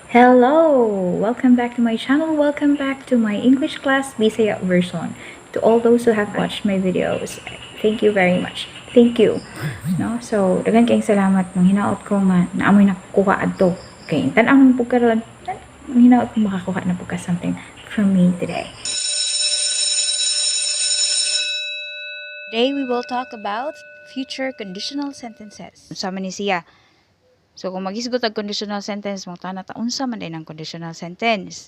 Hello! Welcome back to my channel. Welcome back to my English class Bisaya version. To all those who have watched my videos, thank you very much. Thank you. No? So, dagan kayong salamat nung hinaot ko nga naamoy nakukuha adto. Okay, tan ang po karon, hinaot ko makakuha na po ka something from me today. Today we will talk about future conditional sentences. Sama ni siya. So, kung mag-isgot ang conditional sentence, magtana ta unsa man din ang conditional sentence.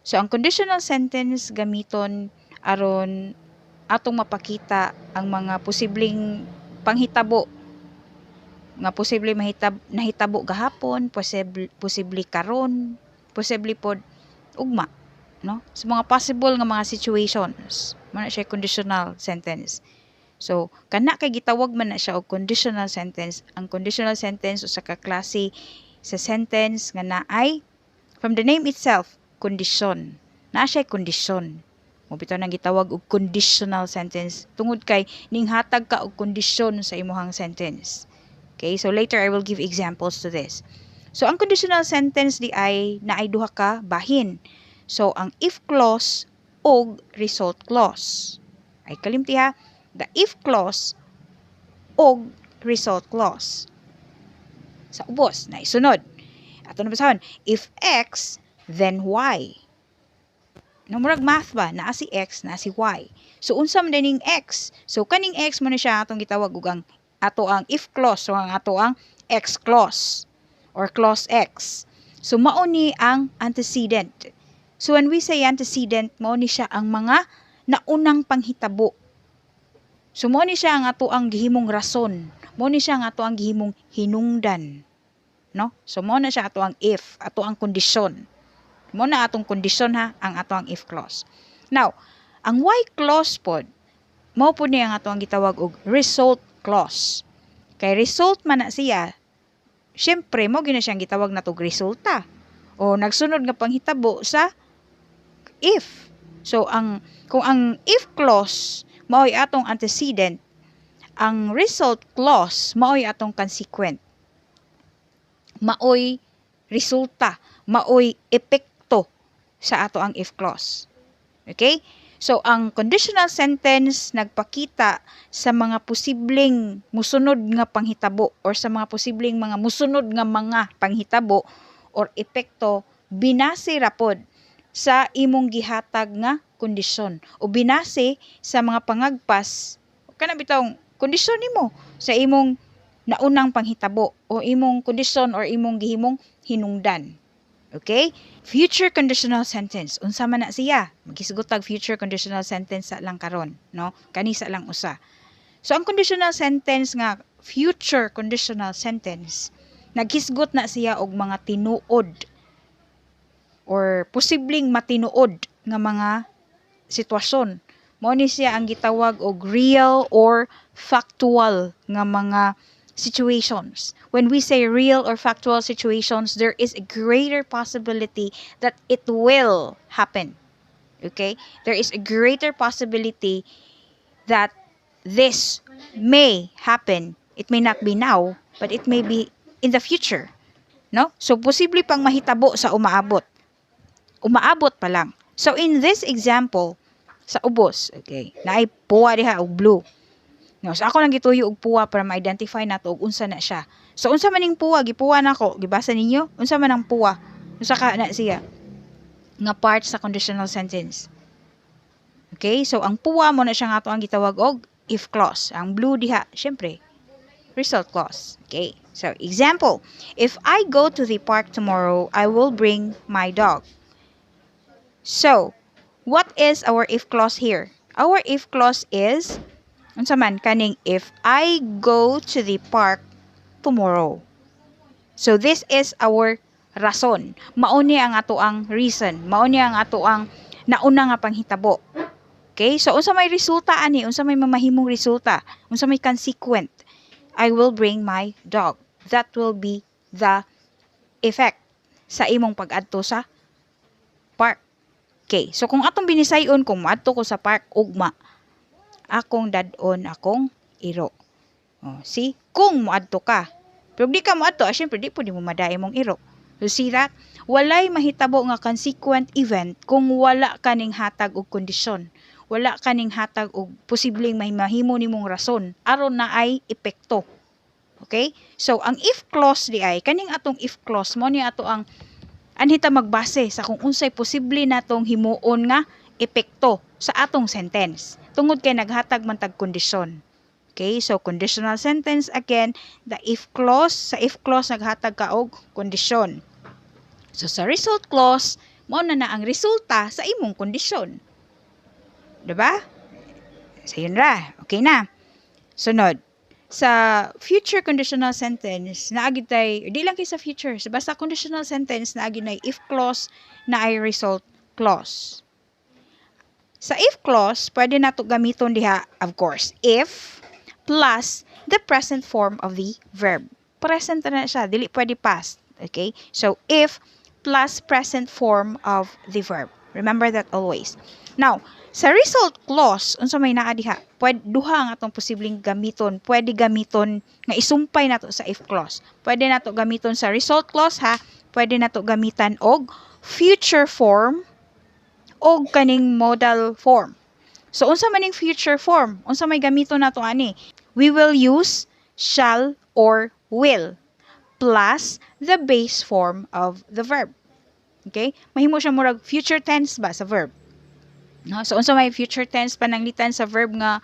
So, ang conditional sentence gamiton aron atong mapakita ang mga posibleng panghitabo nga posible nahitabo gahapon, posible karon, posible pod ugma, no? So, mga possible nga mga situations, mo na siya conditional sentence. So, kana kay gitawag man na siya og conditional sentence. Ang conditional sentence usa ka klase sa sentence nga naay from the name itself, condition. Naa siya kondisyon. Mo bitaw nang gitawag og conditional sentence tungod kay ninghatag ka og kondisyon sa imuhang sentence. Okay, so later I will give examples to this. So, ang conditional sentence di ay naay duha ka bahin. So, ang if clause og result clause. Ay kalimti ha, the if clause og result clause. Sa ubos, na isunod. Ato na basahon, if X, then Y. Namurag math ba? Naa si X, naa si Y. So, unsa man dining X? So, kaning X mo na siya atong gitawag og ang ato ang if clause, so ang ato ang X clause or clause X. So, mao ni ang antecedent. So, when we say antecedent, mao ni siya ang mga naunang panghitabo. So, mo ni siya ang ato ang gihimong rason. Mo ni siya ang ato ang gihimong hinungdan. No? So, mo na siya ato ang if, ato ang kondisyon. Mo na atong kondisyon ha, ang ato ang if clause. Now, ang Y clause pod, mo po niya ang ato ang gitawag og result clause. Kay result man na siya, syempre, mo gina siyang gitawag na tog resulta. O nagsunod nga panghitabo sa if. So, kung ang if clause, mao'y atong antecedent, ang result clause, mao'y atong consequent. Mao'y resulta, mao'y epekto sa ato ang if clause. Okay? So, ang conditional sentence nagpakita sa mga posibleng musunod nga panghitabo or sa mga posibleng mga musunod nga mga panghitabo or epekto binase rapod sa imong gihatag nga kondisyon o binase sa mga pangagpas kana bitong kondisyon nimo sa imong naunang panghitabo o imong kondisyon or imong gihimong hinungdan. Okay? Future conditional sentence. Unsa man na siya? Magisgot tag future conditional sentence sa lang karon, no? Kani sa lang usa. So ang conditional sentence nga future conditional sentence naghisgot na siya og mga tinuod or posibleng matinuod nga mga sitwasyon. Mao ni siya ang gitawag og real or factual nga mga situations. When we say real or factual situations, there is a greater possibility that it will happen. Okay? There is a greater possibility that this may happen. It may not be now, but it may be in the future. No? So, posible pang mahitabo sa umaabot. Umaabot pa lang. So, in this example, sa ubos, okay, naay puwa diha og blue. No, so ako lang gituyo og puwa para ma-identify nato og unsa na siya. So, unsa man ning puwa, gipuwa nako, gibasa ninyo? Unsa man ang puwa? Unsa ka na siya? Nga part sa conditional sentence. Okay, so ang puwa mo na siya nga ato ang gitawag og if clause. Ang blue diha, syempre, result clause. Okay, so example, if I go to the park tomorrow, I will bring my dog. So, what is our if clause here? Our if clause is, unsa man kaning if I go to the park tomorrow. So, this is our rason. Mao ni ang ato ang reason. Mao ni ang ato ang nauna nga panghitabo. Okay? So, unsa may resulta ani? Unsa may mamahimong resulta? Unsa may consequent? I will bring my dog. That will be the effect sa imong pag-adto sa park. Okay, so kung atong binisayon, kung maadto ko sa park, ugma, akong dadon, akong iro. Oh, see? Kung maadto ka. Pero di ka maadto, syempre di po di mo madai mong iro. You see that? Walay mahitabo nga consequent event kung wala kaning hatag og kondisyon. Wala kaning hatag og posibleng mahimo nimong rason aron na ay epekto. Okay? So ang if clause di ay kaning atong if clause mo ni ato ang anhita magbase sa kung unsay posible natong himuon nga epekto sa atong sentence. Tungod kay naghatag man tag kondisyon. Okay, so conditional sentence again, the if clause, sa if clause naghatag ka og kondisyon. So sa result clause, mao na ang resulta sa imong kondisyon. Diba? So yun ra, okay na. Sunod, sa future conditional sentence, naagi tay, di lang kay sa future, basta conditional sentence naagi na if clause na ay result clause. Sa if clause, pwede nato gamiton diha, of course, if plus the present form of the verb. Present na siya, dili pwede past. Okay? So, if plus present form of the verb. Remember that always. Now, sa result clause, unsa may naa diha, pwede duha ang atong posibleng gamiton. Pwede gamiton nga isumpay nato sa if clause. Pwede nato gamiton sa result clause ha. Pwede nato gamitan og future form og kaning modal form. So, unsa maning future form? Unsa may gamiton nato ani? We will use shall or will plus the base form of the verb. Okay? Mahimo siya murag future tense ba sa verb. No? So, unsa may future tense pananglitan sa verb nga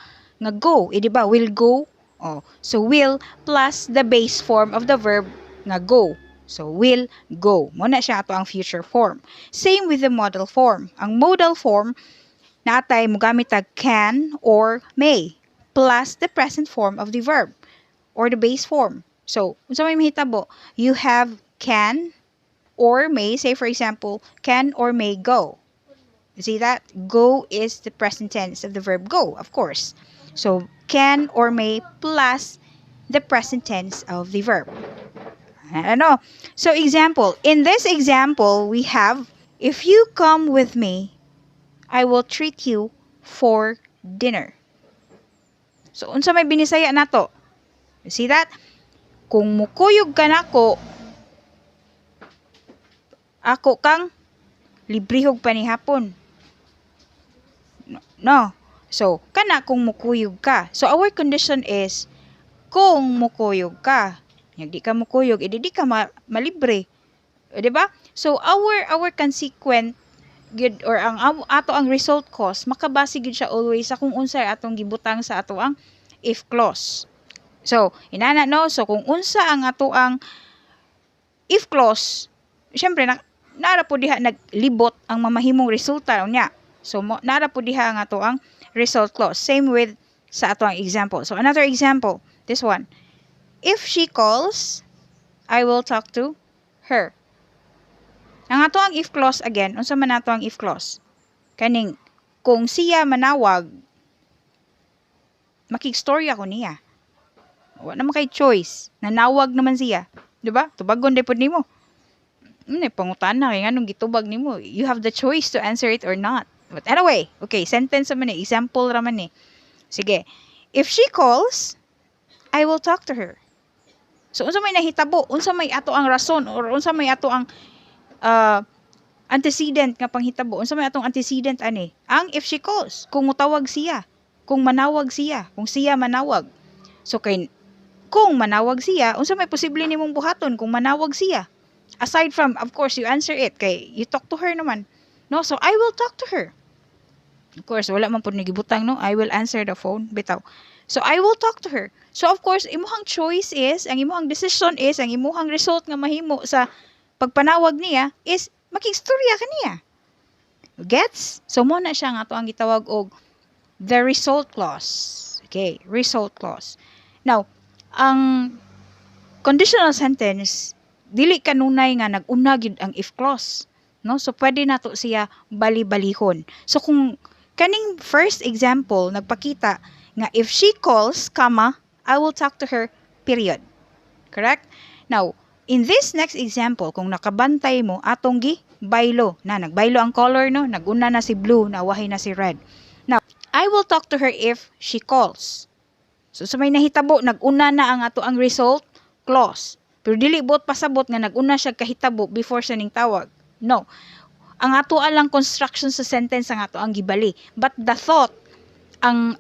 go? Di ba? Will go. Oh. So, will plus the base form of the verb nga go. So, will go. Muna siya ato ang future form. Same with the modal form. Ang modal form, natay mo gamit tag can or may plus the present form of the verb or the base form. So, unsa may mahitabo? You have can or may, say for example, can or may go. You see that? Go is the present tense of the verb go, of course. So, can or may plus the present tense of the verb. Ano? So, example. In this example, we have, if you come with me, I will treat you for dinner. So, unsa may binisaya nato? You see that? Kung mukuyog ka nako, ako kang librihog panihapon. No. So, kana kung mukuyog ka. So, our condition is, kung mukuyog ka. Di ka mukuyog, di ka malibre. Diba? So, our consequent good or ang ato ang result clause makabase gid siya always sa kung unsay atong gibutang sa ato ang if clause. So inana no, so kung unsa ang ato ang if clause, syempre nara po diha naglibot ang mamahimong resulta unya. So nara po diha ang ato ang result clause. Same with sa ato ang example. So another example, this one. If she calls, I will talk to her. Ang ato ang if clause again, unsa man ato ang if clause? Kaning kung siya manawag, makigstorya ko niya. Wa naman kay choice, nanawag naman siya, di ba? Tubagon day pud nimo. Pangutana kay nganong gitubag nimo. You have the choice to answer it or not. But anyway, okay, sentence man ni, example ra man ni. Sige. If she calls, I will talk to her. So unsa may nahitabo, unsa may ato ang rason or unsa may ato ang antecedent nga panghitabo. Unsa may atong antecedent ani? Ang if she calls, kung mutawag siya, kung manawag siya, kung siya manawag. So kay kung manawag siya, unsa may posible nimong buhaton kung manawag siya? Aside from, of course, you answer it kay you talk to her naman. No, so I will talk to her. Of course, wala man pud ni gibutang no. I will answer the phone bitaw. So I will talk to her. So of course, imuhang choice is, ang imuhang decision is, ang imuhang result nga mahimo sa pagpanawag niya is makigstorya ka niya. Gets? So, muna siya nga ito ang gitawag og the result clause. Okay, result clause. Now, ang conditional sentence, dili kanunay nga nag-una gid ang if clause. No? So, pwede nato siya bali-balihon. So, kung kaning first example, nagpakita nga if she calls, comma, I will talk to her, period. Correct? Now, in this next example, kung nakabantay mo, atong baylo. Nagbaylo ang color, no? Naguna na si blue, nawahay na si red. Now, I will talk to her if she calls. So, sa may nahitabo, naguna na ang ato ang result clause. Pero dili buot pasabot nga naguna siya kahitabo before siya ning tawag. No. Ang ato lang construction sa sentence ang ato ang gibali. But the thought, ang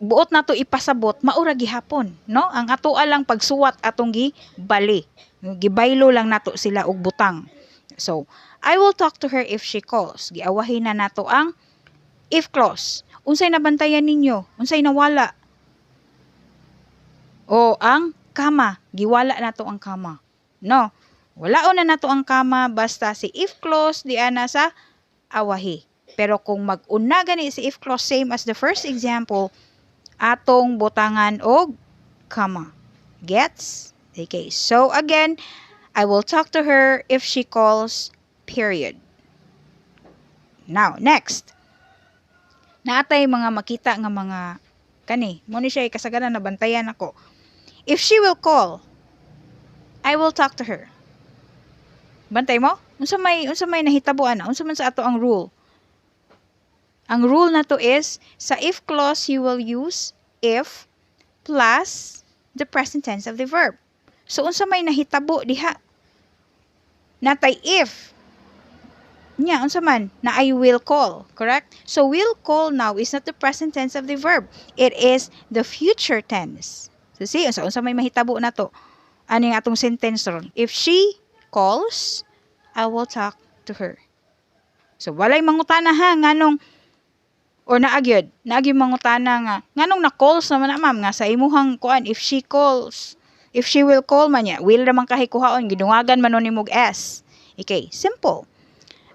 buot nato ipasabot, maura gihapon. No? Ang ato lang pagsuwat atong gibali. Gibaylo lang nato sila og butang. So, I will talk to her if she calls. Giawahin na nato ang if clause. Unsay nabantayan ninyo? Unsay nawala? O ang kama. Giwala nato ang kama. No? Walaon na nato ang kama basta si if clause di ana sa awahi. Pero kung mag-una gani si if clause same as the first example, atong butangan og kama. Gets? Okay. So again, I will talk to her if she calls, period. Now, next. Naatay mga makita nga mga kani, mo ni siya kasagaran na bantayan ako. If she will call, I will talk to her. Bantay mo? Unsa may nahitabuan na? Unsa man sa ato ang rule? Ang rule na to is sa if clause you will use if plus the present tense of the verb. So unsa may nahitabo diha? Natay if. Nya unsa man na I will call, correct? So will call now is not the present tense of the verb. It is the future tense. So see, unsa may mahitabo na to? Ano yung atong sentence ron? If she calls, I will talk to her. So, walay mangutana ha, nganong, or naagyod mangutana nga, nganong na-calls naman na ma'am, nga sa imuhang kuan, if she calls, if she will call man niya, will naman kahikuhaon, gidungagan man nun imog S. Okay, simple.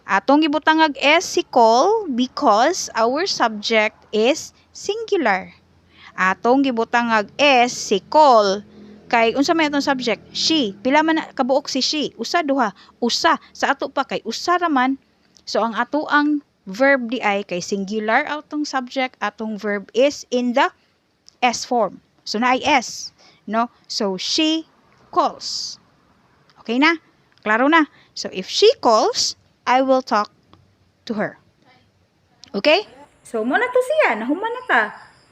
Atong gibutangag S si call because our subject is singular. Atong gibutangag S si call kay unsa may atong subject? She. Pila man kabuok si she? Usa duha. Usa sa ato pa kay usa ra man. So ang ato ang verb di ay kay singular atong subject, atong verb is in the S form. So na ay S, no? So she calls. Okay na? Klaro na. So if she calls, I will talk to her. Okay? So mo na to siya, nahuman na ta.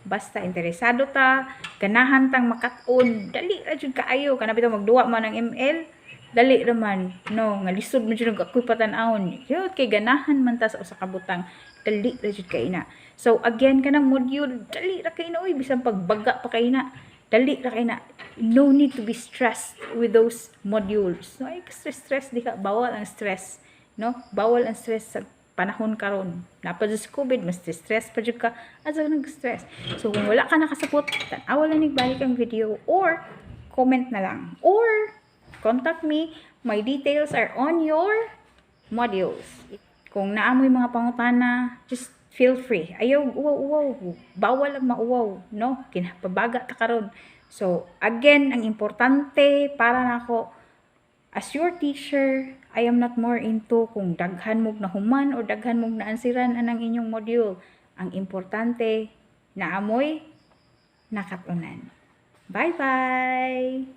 Basta interesado ta, ganahan tang makat-on, dali ra jud kaayo kana bitaw magduwa man ng ML, dali ra man, no, nga lisod man jud ako'y patan-awon. Yun kay ganahan man ta sa usa ka butang, dali ra jud kay na. So again kanang module, dali ra kay na oy bisan pagbaga pa kay na. Dali ra kay na. No need to be stressed with those modules. No, ay stress diha, bawal ang stress, no? Bawal ang stress sa panahon karon. Napad sa COVID, mas stress pa jud ka, asa nag-stress. So kung wala ka nakasabot, tan-aw lang balik ang video or comment na lang or contact me. My details are on your modules. Kung naamoy mga pangutana, just feel free. Ayaw uwaw, bawal ang mauwaw, no? Kinapabaga ta karon. So again, ang importante para nako as your teacher, I am not more into kung daghan mong nahuman or daghan mong naansiran anang inyong module. Ang importante, naamoy, nakatunan. Bye-bye!